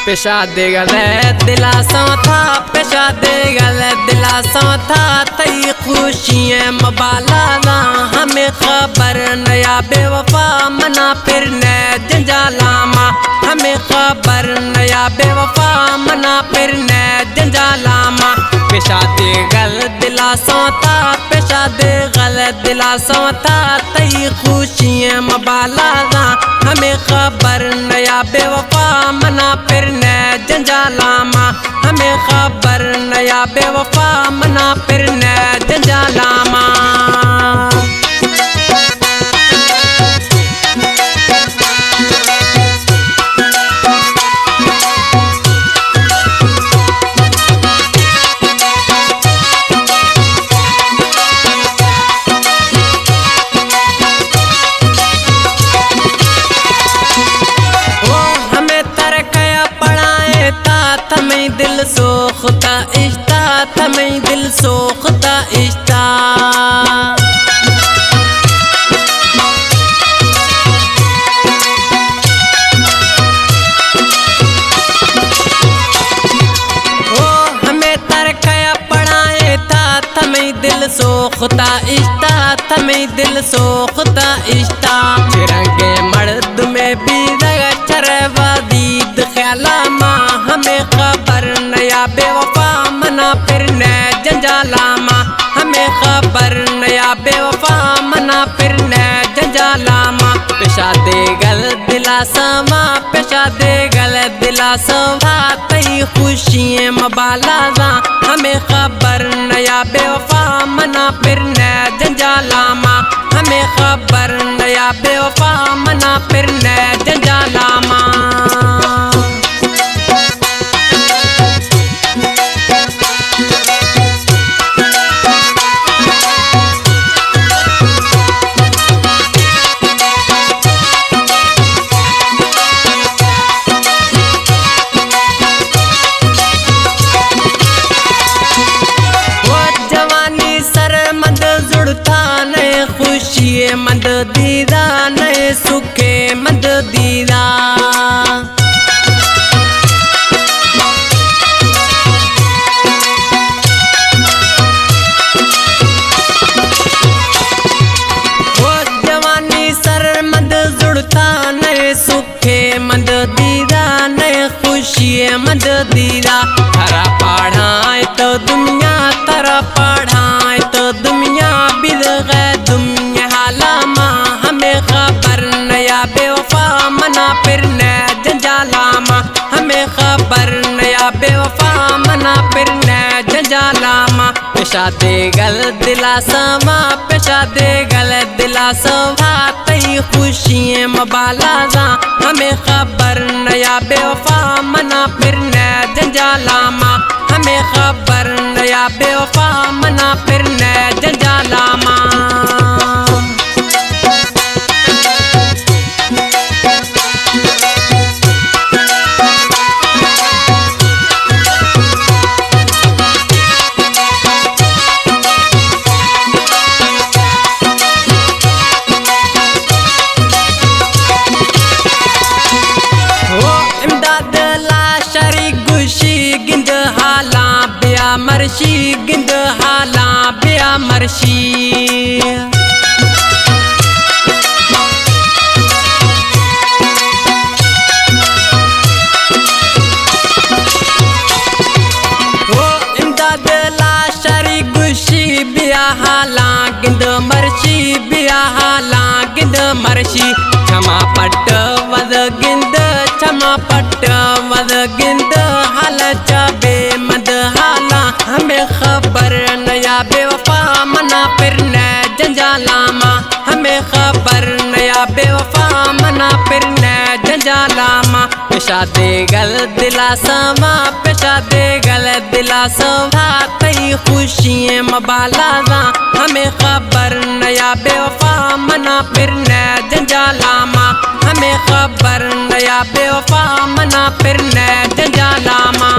पेशा दे गले दिलासा था, पेशा दे गले दिलासा था। तई खुशियाँ मबाला ना हमें खबर नया बेवफा मना फिर न जंजालामा। हमें खबर नया बेवफा मना फिर न जंजालामा। पेशा दे गल दिलासा था, पेशा दे गल दिलासा था। तई खुशियाँ मबाला ना हमें खबर नया बेवफा मना फिर न जंजालामा। हमें खबर नया बेवफा मना फिर न जंजालामा। दिल सोखता इश्ता तमें दिल सोखता इश्ता। ओ हमें तरकया पढ़ाए था तमें दिल सोखता इश्ता तमें दिल सोखता इश्ता। चिरंगे मर्द में भी चरवादीद ख्यालामा। हमें खबर नया बेवफा मना फिर न जंजालामा। हमें खबर नया बेवफा मना फिर न जंजालामा। पेशा दे गल दिलासा, पेशा दे गल दिलासा। तई खुशियाँ मबाला ना हमें खबर नया बेवफा मना फिर न जंजालामा। हमें खबर नया बेवफा मना फिर न जंजालामा। खुशिये मद दीदा नए सुखे मद दीदा। वो जवानी सर मद जुड़ता नए सुखे मद दीदा नए खुशिये मद दीदा। हरा पढ़ाए तो दुनिया तरा पढ़ाए तो दुनिया बिद गए दुनिया हालामा। हमें खबर नया बेवफा मना फिर न जंजालामा। हमें खबर नया बेवफा मना फिर न जंजालामा। पेशा दे गल दिलासा, पेशा दे गल दिलासा। तई खुशियाँ मबाला ना हमें खबर नया बेवफा मना फिर न जंजालामा। हमें खबर नया बेवफा मना फिर न जंजालामा। मरशी गिंद हाला बिया मरशी। वो इमदाद लाशरी गुशी बिया हाला गिंद मरशी बिया हाला गिंद मरशी। क्षमा पट्ट वद गिंद क्षमा पट्ट वद गिंद हाल चाबे मद हाला। हमें खबर नया बेवफा मना फिर न जंजालामा। हमें खबर नया बेवफा मना फिर न जंजालामा। पेशा दे गल दिलासा, पेशा दे गल दिलासा। तई खुशियाँ मबाला ना हमें खबर नया बेवफा मना फिर न जंजालामा। हमें खबर नया बेवफा मना फिर न जंजालामा।